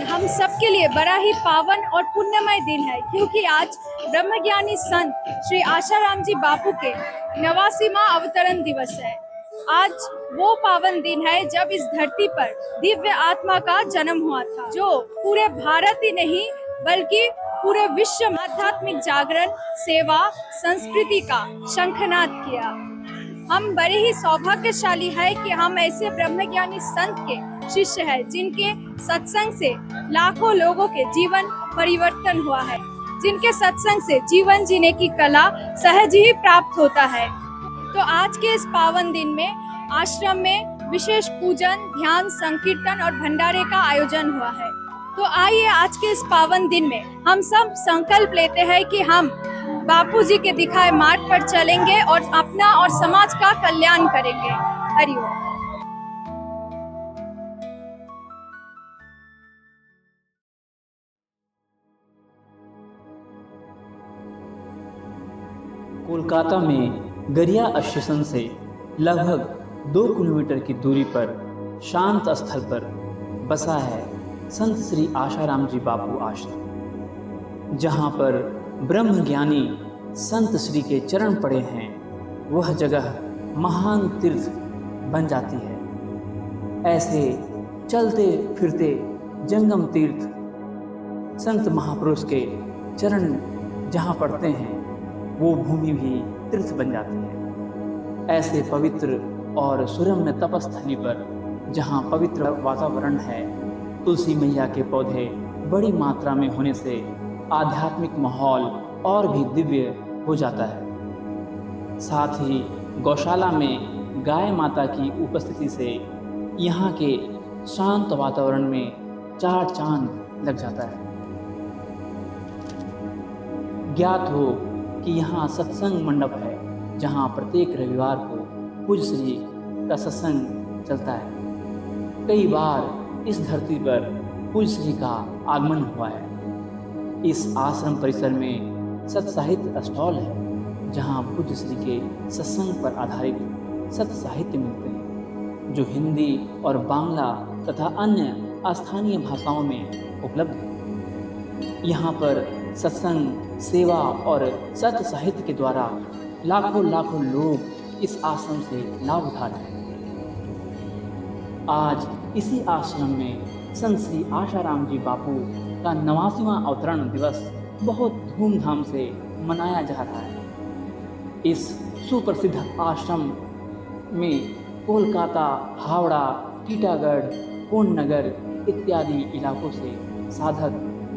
हम सबके लिए बड़ा ही पावन और पुण्यमय दिन है, क्योंकि आज ब्रह्मज्ञानी संत श्री आशाराम जी बापू के 89वां अवतरण दिवस है। आज वो पावन दिन है जब इस धरती पर दिव्य आत्मा का जन्म हुआ था, जो पूरे भारत ही नहीं बल्कि पूरे विश्व में आध्यात्मिक जागरण, सेवा, संस्कृति का शंखनाद किया। हम बड़े ही सौभाग्यशाली है कि हम ऐसे ब्रह्मज्ञानी संत के शिष्य हैं, जिनके सत्संग से लाखों लोगों के जीवन परिवर्तन हुआ है, जिनके सत्संग से जीवन जीने की कला सहज ही प्राप्त होता है। तो आज के इस पावन दिन में आश्रम में विशेष पूजन, ध्यान, संकीर्तन और भंडारे का आयोजन हुआ है। तो आइए आज के इस पावन दिन में हम सब संकल्प लेते हैं कि हम बापूजी के दिखाए मार्ग पर चलेंगे और अपना और समाज का कल्याण करेंगे। हरिओम। कोलकाता में गरिया स्टेशन से लगभग 2 किलोमीटर की दूरी पर शांत स्थल पर बसा है संत श्री आशाराम जी बापू आश्रम। जहाँ पर ब्रह्मज्ञानी संत श्री के चरण पड़े हैं, वह जगह महान तीर्थ बन जाती है। ऐसे चलते फिरते जंगम तीर्थ संत महापुरुष के चरण जहाँ पड़ते हैं, वो भूमि भी तीर्थ बन जाती है। ऐसे पवित्र और सुरम्य तपस्थली पर जहाँ पवित्र वातावरण है, तुलसी मैया के पौधे बड़ी मात्रा में होने से आध्यात्मिक माहौल और भी दिव्य हो जाता है। साथ ही गौशाला में गाय माता की उपस्थिति से यहाँ के शांत वातावरण में 4 चांद लग जाता है। ज्ञात हो कि यहाँ सत्संग मंडप है, जहाँ प्रत्येक रविवार को पूज्य श्री का सत्संग चलता है। कई बार इस धरती पर पूज्य श्री का आगमन हुआ है। इस आश्रम परिसर में सत साहित्य स्टॉल है, जहाँ पूज्य श्री के सत्संग पर आधारित सत साहित्य मिलते हैं, जो हिंदी और बांग्ला तथा अन्य स्थानीय भाषाओं में उपलब्ध है। यहाँ पर सत्संग, सेवा और सत साहित्य के द्वारा लाखों लोग इस आश्रम से लाभ उठा रहे हैं। आज इसी आश्रम में संत श्री आशाराम जी बापू का 89वां अवतरण दिवस बहुत धूमधाम से मनाया जा रहा है। इस सुप्रसिद्ध आश्रम में कोलकाता, हावड़ा, टीटागढ़, पूर्णनगर इत्यादि इलाकों से साधक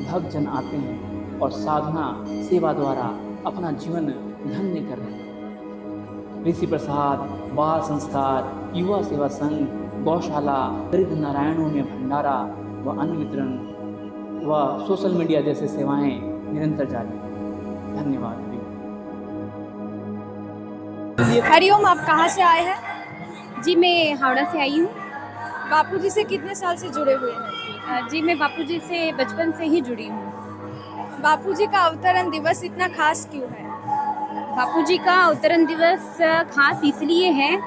भक्तजन आते हैं और साधना सेवा द्वारा अपना जीवन धन्य कर रहे हैं। ऋषि प्रसाद, बाल संस्कार, युवा सेवा संघ, गौशाला, वृद्ध नारायणों में भंडारा व अन्न वितरण व सोशल मीडिया जैसे सेवाएं निरंतर जारी हैं। धन्यवाद। हरिओम। आप कहाँ से आए हैं? जी, मैं हावड़ा से आई हूँ। बापूजी से कितने साल से जुड़े हुए हैं? जी, मैं बापूजी से बचपन से ही जुड़ी हूँ। बापूजी का अवतरण दिवस इतना खास क्यों है? बापूजी का अवतरण दिवस खास इसलिए है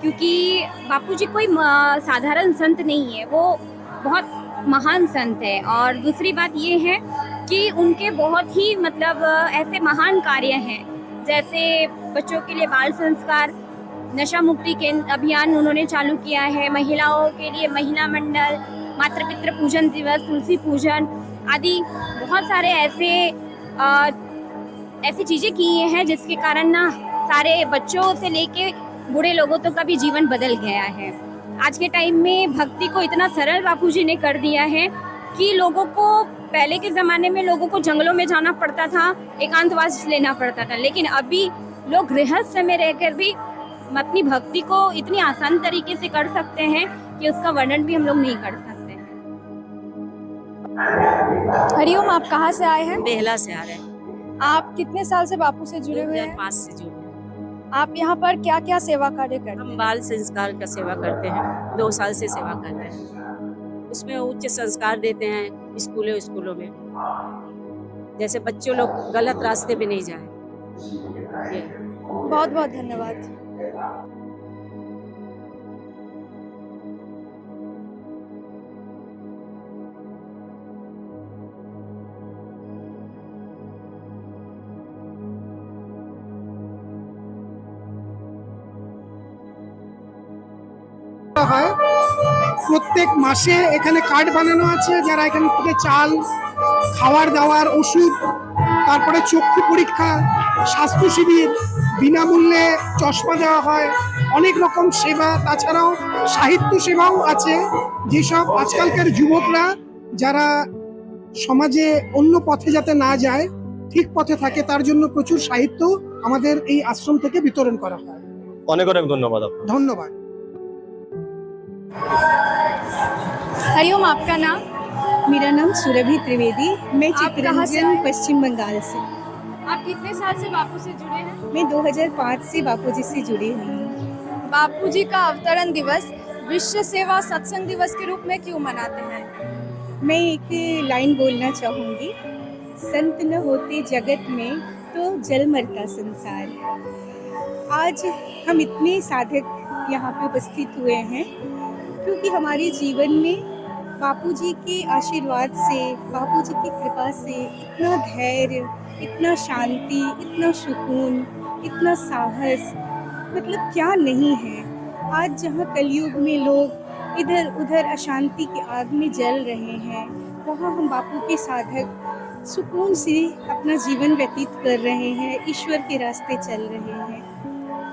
क्योंकि बापूजी कोई साधारण संत नहीं है, वो बहुत महान संत है। और दूसरी बात ये है कि उनके बहुत ही ऐसे महान कार्य हैं, जैसे बच्चों के लिए बाल संस्कार, नशा मुक्ति केंद्र अभियान उन्होंने चालू किया है, महिलाओं के लिए महिला मंडल, मातृ पितृ पूजन दिवस, तुलसी पूजन आदि बहुत सारे ऐसी चीज़ें की हैं, जिसके कारण ना सारे बच्चों से लेके बूढ़े लोगों तक का भी जीवन बदल गया है। आज के टाइम में भक्ति को इतना सरल बापूजी ने कर दिया है कि लोगों को, पहले के ज़माने में लोगों को जंगलों में जाना पड़ता था, एकांतवास लेना पड़ता था, लेकिन अभी लोग गृहस्थ में रहकर भी अपनी भक्ति को इतनी आसान तरीके से कर सकते हैं कि उसका वर्णन भी हम लोग नहीं कर सकते। हरिओम। आप कहाँ से आए हैं? बेहला से आ रहे हैं। आप कितने साल से बापू से जुड़े हुए हैं? 2005 से जुड़े हैं। आप यहाँ पर क्या क्या सेवा कार्य करते हैं? हम बाल संस्कार का सेवा करते हैं, 2 साल से सेवा कर रहे हैं। उसमें उच्च संस्कार देते हैं स्कूलों में, जैसे बच्चों लोग गलत रास्ते पे नहीं जाए। बहुत बहुत धन्यवाद। হয়। প্রত্যেক মাসে এখানে কার্ড বানানো আছে, যারা এখান থেকে চাল, খাওয়ার দাওয়ার, ওষুধ, তারপরে চক্ষু পরীক্ষা, স্বাস্থ্য শিবির, বিনামূল্যে চশমা দেওয়া হয়, অনেক রকম সেবা। তাছাড়াও সাহিত্য সেবাও আছে, যেসব আজকালকার যুবকরা যারা সমাজে অন্য পথে যাতে না যায়, ঠিক পথে থাকে, তার জন্য প্রচুর সাহিত্য আমাদের এই আশ্রম থেকে বিতরণ করা হয়। অনেক অনেক ধন্যবাদ আপনাকে। ধন্যবাদ। हरिओम, आपका नाम? मेरा नाम सुरभि त्रिवेदी, मैं आप कहाँ से चित्तरंजन आए? पश्चिम बंगाल से। आप कितने साल से बापू से जुड़े हैं? मैं 2005 से बापूजी से जुड़ी हुई हूँ। बापूजी का अवतरण दिवस विश्व सेवा सत्संग दिवस के रूप में क्यों मनाते हैं? मैं एक लाइन बोलना चाहूँगी, संत न होते जगत में तो जल मरता संसार। आज हम इतने साधक यहाँ पे उपस्थित हुए हैं क्योंकि हमारे जीवन में बापूजी के आशीर्वाद से, बापूजी की कृपा से इतना धैर्य, इतना शांति, इतना सुकून, इतना साहस, मतलब क्या नहीं है। आज जहाँ कलयुग में लोग इधर उधर अशांति की आग में जल रहे हैं, वहाँ हम बापू के साधक सुकून से अपना जीवन व्यतीत कर रहे हैं, ईश्वर के रास्ते चल रहे हैं।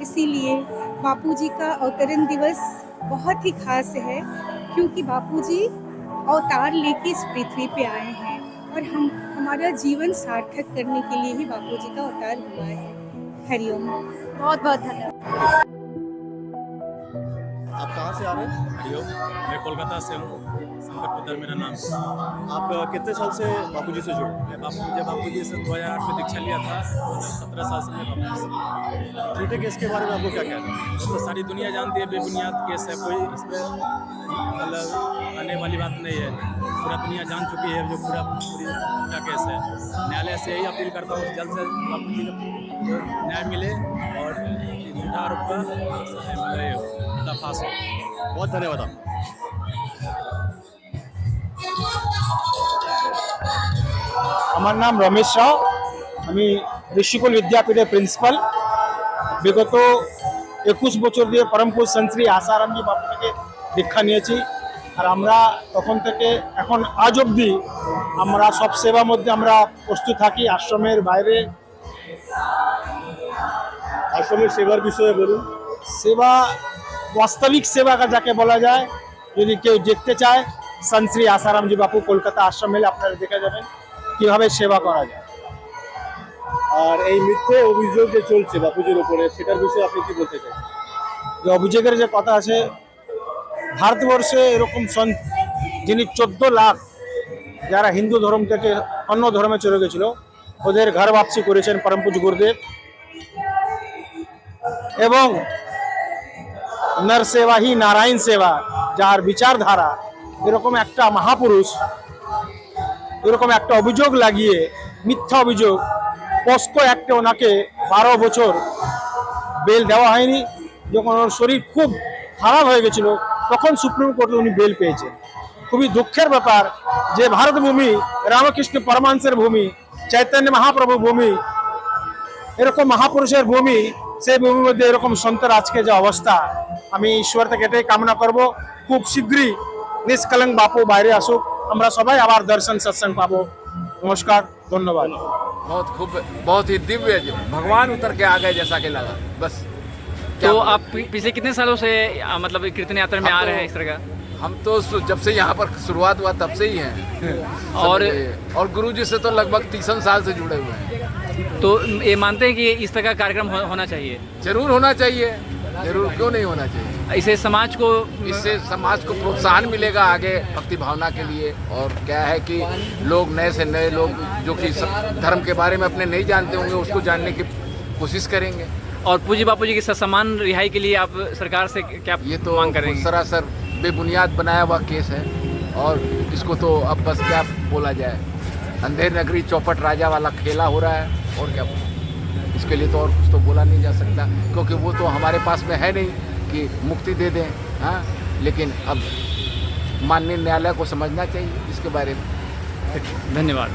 इसीलिए बापूजी का अवतरण दिवस बहुत ही खास है, क्योंकि बापूजी अवतार लेके इस पृथ्वी पे आए हैं और हमारा जीवन सार्थक करने के लिए ही बापूजी का अवतार हुआ है। हरिओम। बहुत बहुत धन्यवाद। आप कहाँ से आ रहे हैं? हरिओम, मैं कोलकाता से हूँ। संकट पुत्र मेरा नाम है। आप कितने साल से बापूजी से जुड़े? मैं बापूजी से 2008 में दीक्षा लिया था। 17 साल से मैं बापूजी से। झूठे केस के बारे में आपको क्या कहना है? तो सारी दुनिया जानती है, बेबुनियाद केस है, कोई इसमें मतलब आने वाली बात नहीं है। पूरा दुनिया जान चुकी है जो पूरा केस है। न्यायालय से यही अपील करता हूँ जल्द से बापूजी को न्याय मिले और झूठा आरोप का पर्दाफाश हो। बहुत धन्यवाद आपका। আমার নাম রমেশ রাও, আমি ঋষিকুল বিদ্যাপীঠের প্রিন্সিপাল। বিগত 21 বছর দিয়ে পরমপুর সন্ত শ্রী আশারামজি বাপু থেকে দীক্ষা নিয়েছি। আর আমরা তখন থেকে এখন আজ অবধি আমরা সব সেবার মধ্যে আমরা প্রস্তুত থাকি। আশ্রমের বাইরে আশ্রমের সেবার বিষয়ে বলুন। সেবা, বাস্তবিক সেবা যাকে বলা যায়, যদি কেউ দেখতে চায় সন্ত শ্রী আশারামজি বাপু কলকাতা আশ্রম এলে আপনারা দেখে যাবেন কিভাবে সেবা করা যায়। আর এই মিথ্যে অভিযোগ যে চলছে বাপুজির উপরে, সেটার বিষয়ে আপনি কি বলতে চান? যে অভিযোগের যে কথা আছে, ভারতবর্ষে এরকম সন্ত যিনি 14 লাখ যারা হিন্দু ধর্ম থেকে অন্য ধর্মে চলে গেছিল, ওদের ঘর বাপসি করেছেন পরম পূজ্য গুরুদেব। এবং নর সেবা হি নারায়ণ সেবা, যার বিচারধারা, এরকম একটা মহাপুরুষ এরকম একটা অভিযোগ লাগিয়ে, মিথ্যা অভিযোগ, পস্কো অ্যাক্টে ওনাকে 12 বছর বেল দেওয়া হয়নি। যখন ওর শরীর খুব খারাপ হয়ে গেছিল তখন সুপ্রিম কোর্টে উনি বেল পেয়েছেন। খুবই দুঃখের ব্যাপার যে ভারত ভূমি, রামকৃষ্ণ পরমহংসের ভূমি, চৈতন্য মহাপ্রভু ভূমি, এরকম মহাপুরুষের ভূমি, সেই ভূমির মধ্যে এরকম সন্তের আজকে যে অবস্থা, আমি ঈশ্বর থেকে এটাই কামনা করব খুব শীঘ্রই নিষ্কলঙ্ক বাপু বাইরে আসুক, আমরা সবাই আবার দর্শন সৎসঙ্গ পাবো। নমস্কার, ধন্যবাদ। बहुत ही दिव्य, भगवान उतर के आ गए जैसा कि लगा। बस तो आप पिछले कितने सालों से मतलब कीर्तन यात्रा में आ रहे हैं इस तरह का? हम तो जब से यहाँ पर शुरुआत हुआ तब से ही हैं। और गुरुजी से तो लगभग 30 साल से जुड़े हुए हैं। तो ये मानते हैं कि इस तरह का कार्यक्रम होना चाहिए? जरूर होना चाहिए, जरूर, क्यों नहीं होना चाहिए। इससे समाज को प्रोत्साहन मिलेगा आगे भक्ति भावना के लिए। और क्या है कि लोग नए से नए लोग जो कि धर्म के बारे में अपने नहीं जानते होंगे उसको जानने की कोशिश करेंगे। और पूज्य बापू जी की समान रिहाई के लिए आप सरकार से क्या ये तो मांग करेंगे? सरासर बेबुनियाद बनाया हुआ केस है और इसको तो अब बस क्या बोला जाए, अंधेर नगरी चौपट राजा वाला खेला हो रहा है और क्या बोला। इसके लिए तो और कुछ तो बोला नहीं जा सकता, क्योंकि वो तो हमारे पास में है नहीं कि मुक्ति दे दें। हाँ, लेकिन अब माननीय न्यायालय को समझना चाहिए इसके बारे में। धन्यवाद।